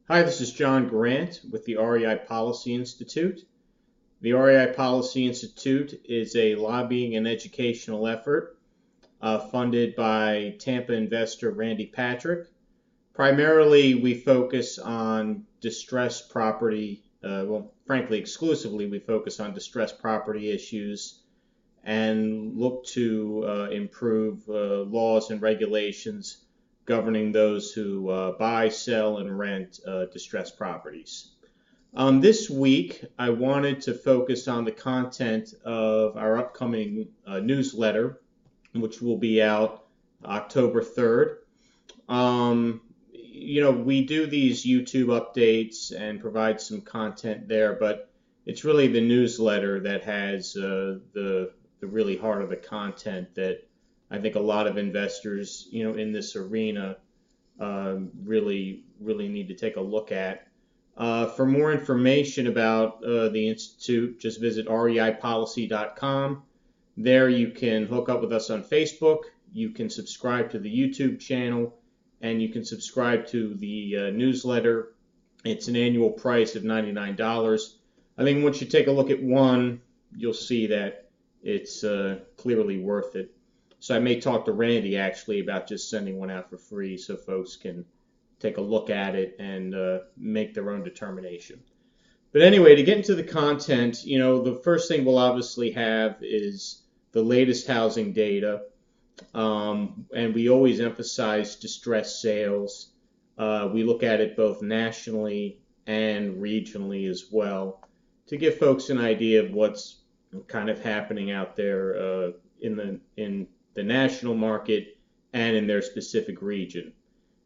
Hi, this is John Grant with the REI Policy Institute. The REI Policy Institute is a lobbying and educational effort funded by Tampa investor Randy Patrick. Primarily, we focus on distressed property, frankly, exclusively, we focus on distressed property issues and look to improve laws and regulations governing those who buy, sell, and rent distressed properties. This week, I wanted to focus on the content of our upcoming newsletter, which will be out October 3rd. We do these YouTube updates and provide some content there, but it's really the newsletter that has the really heart of the content that I think a lot of investors, in this arena, really need to take a look at. For more information about the Institute, just visit reipolicy.com. There you can hook up with us on Facebook, you can subscribe to the YouTube channel, and you can subscribe to the newsletter. It's an annual price of $99. I think once you take a look at one, you'll see that it's clearly worth it. So I may talk to Randy actually about just sending one out for free so folks can take a look at it and make their own determination. But anyway, to get into the content, the first thing we'll obviously have is the latest housing data. And we always emphasize distressed sales. We look at it both nationally and regionally as well to give folks an idea of what's kind of happening out there in the national market and in their specific region.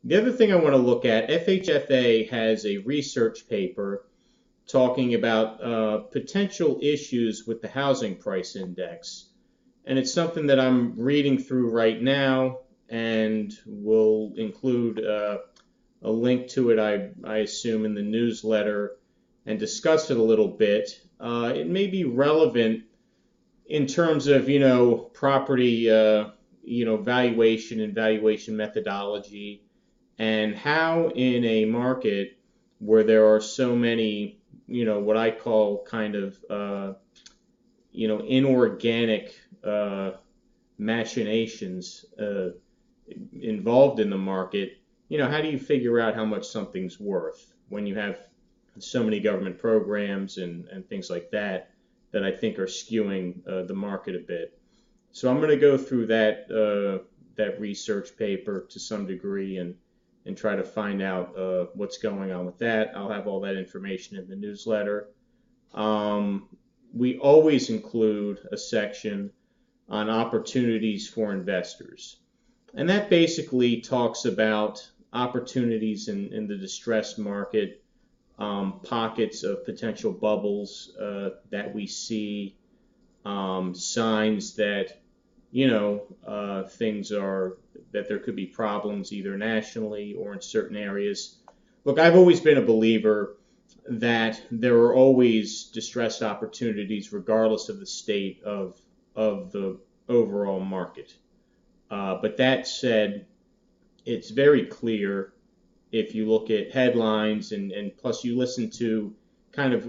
The other thing I want to look at, FHFA has a research paper talking about potential issues with the housing price index. And it's something that I'm reading through right now, and we'll include a link to it, I assume, in the newsletter and discuss it a little bit. It may be relevant in terms of, property, valuation and valuation methodology, and how in a market where there are so many, what I call kind of, inorganic machinations involved in the market, how do you figure out how much something's worth when you have so many government programs and things like that I think are skewing the market a bit. So I'm going to go through that research paper to some degree and try to find out what's going on with that. I'll have all that information in the newsletter. We always include a section on opportunities for investors. And that basically talks about opportunities in the distressed market, pockets of potential bubbles that we see, signs that, things are, that there could be problems either nationally or in certain areas. Look, I've always been a believer that there are always distressed opportunities regardless of the state of the overall market. But that said, it's very clear if you look at headlines and plus you listen to kind of,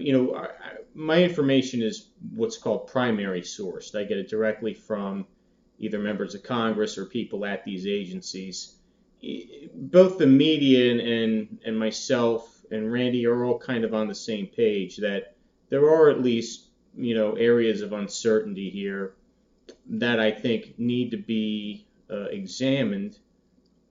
my information is what's called primary sourced. I get it directly from either members of Congress or people at these agencies. Both the media and myself and Randy are all kind of on the same page that there are at least, areas of uncertainty here that I think need to be examined.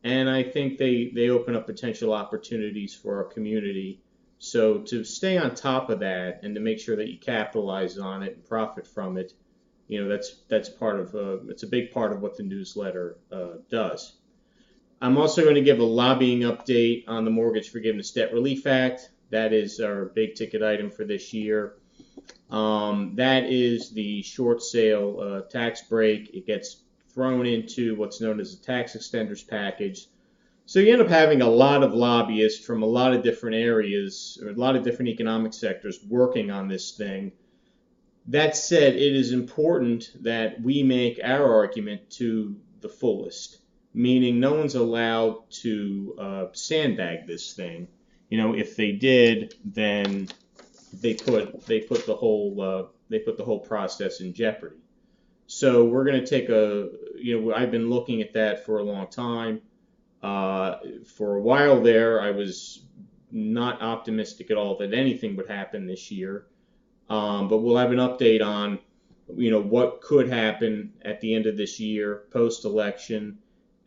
And I think they open up potential opportunities for our community. So to stay on top of that and to make sure that you capitalize on it and profit from it, that's part of it's a big part of what the newsletter does. I'm also going to give a lobbying update on the Mortgage Forgiveness Debt Relief Act. That is our big ticket item for this year. That is the short sale tax break. It gets thrown into what's known as a tax extenders package. So you end up having a lot of lobbyists from a lot of different areas, or a lot of different economic sectors working on this thing. That said, it is important that we make our argument to the fullest, meaning no one's allowed to sandbag this thing. if they did, then they put the whole process in jeopardy. So we're going to take I've been looking at that for a long time. For a while there, I was not optimistic at all that anything would happen this year. But we'll have an update on, what could happen at the end of this year, post-election,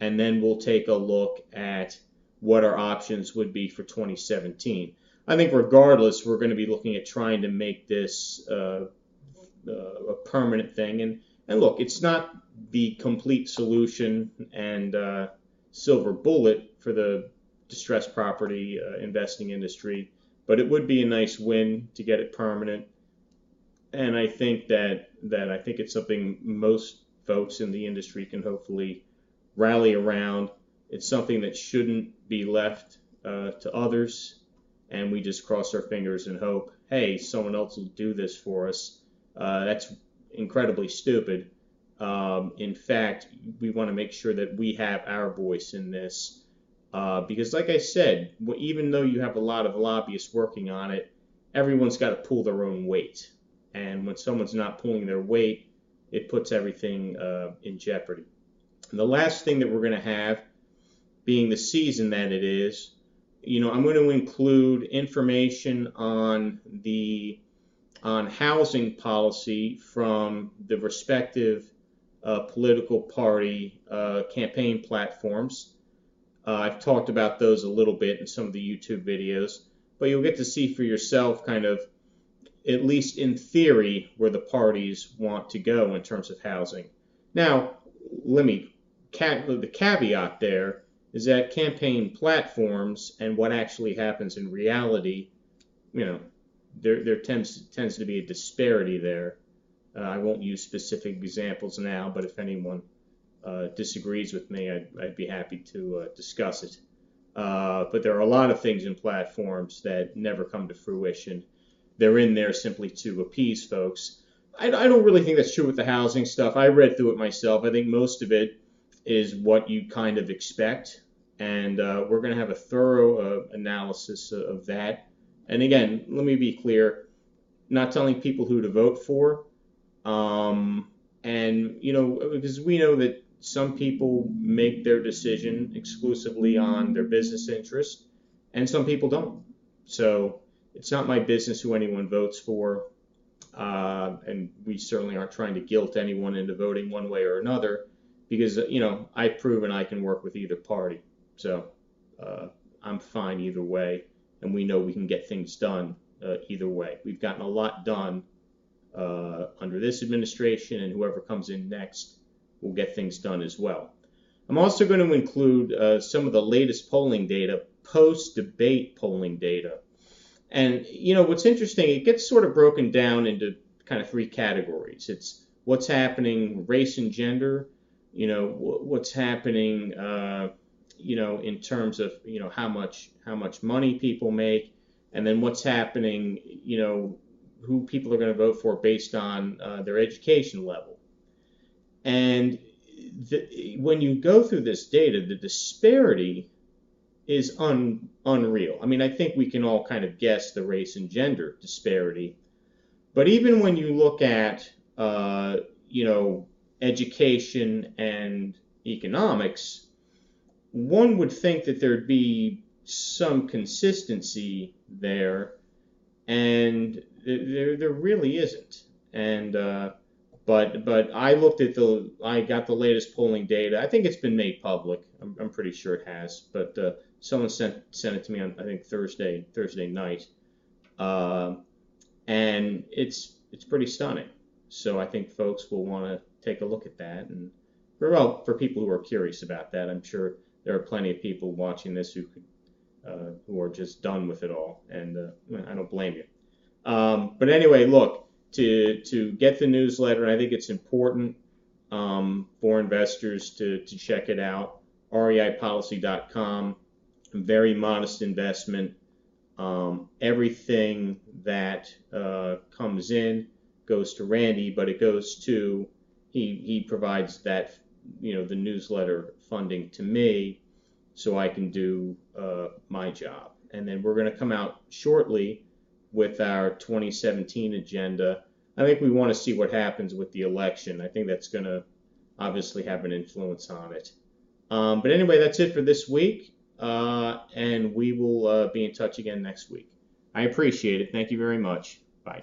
and then we'll take a look at what our options would be for 2017. I think regardless, we're going to be looking at trying to make this a permanent thing. And look, it's not the complete solution and silver bullet for the distressed property investing industry, but it would be a nice win to get it permanent. And I think that I think it's something most folks in the industry can hopefully rally around. It's something that shouldn't be left to others, and we just cross our fingers and hope, hey, someone else will do this for us. That's incredibly stupid. In fact, we want to make sure that we have our voice in this, because like I said, even though you have a lot of lobbyists working on it, everyone's got to pull their own weight. And when someone's not pulling their weight, it puts everything in jeopardy. And the last thing that we're going to have, being the season that it is, I'm going to include information on housing policy from the respective political party campaign platforms. I've talked about those a little bit in some of the YouTube videos, but you'll get to see for yourself kind of, at least in theory, where the parties want to go in terms of housing. Now, the caveat there is that campaign platforms and what actually happens in reality, there tends to be a disparity there. I won't use specific examples now, but if anyone disagrees with me, I'd be happy to discuss it. But there are a lot of things in platforms that never come to fruition. They're in there simply to appease folks. I don't really think that's true with the housing stuff. I read through it myself. I think most of it is what you kind of expect, and we're going to have a thorough analysis of that. And again, let me be clear, not telling people who to vote for, because we know that some people make their decision exclusively on their business interest, and some people don't. So it's not my business who anyone votes for, and we certainly aren't trying to guilt anyone into voting one way or another, because I've proven I can work with either party. So I'm fine either way, and we know we can get things done either way. We've gotten a lot done under this administration, and whoever comes in next will get things done as well. I'm also going to include some of the latest polling data, post-debate polling data. And, what's interesting, it gets sort of broken down into kind of three categories. It's what's happening, race and gender, what's happening, in terms of, how much money people make, and then what's happening, who people are going to vote for based on their education level. And when you go through this data, the disparity is unreal. I mean, I think we can all kind of guess the race and gender disparity. But even when you look at, education and economics, one would think that there'd be some consistency there, and there really isn't. And but I looked at I got the latest polling data. I think it's been made public. I'm pretty sure it has, but someone sent it to me on, I think, Thursday night, and it's pretty stunning. So I think folks will want to take a look at that, and for people who are curious about that, I'm sure there are plenty of people watching this who are just done with it all, and I don't blame you. But anyway, look, to get the newsletter, I think it's important for investors to check it out. REIPolicy.com, very modest investment. Everything that comes in goes to Randy, but it goes to, he provides that, the newsletter funding to me so I can do my job. and then we're going to come out shortly with our 2017 agenda. I think we want to see what happens with the election. I think that's going to obviously have an influence on it. But anyway, that's it for this week, and we will be in touch again next week. I appreciate it. Thank you very much. Bye.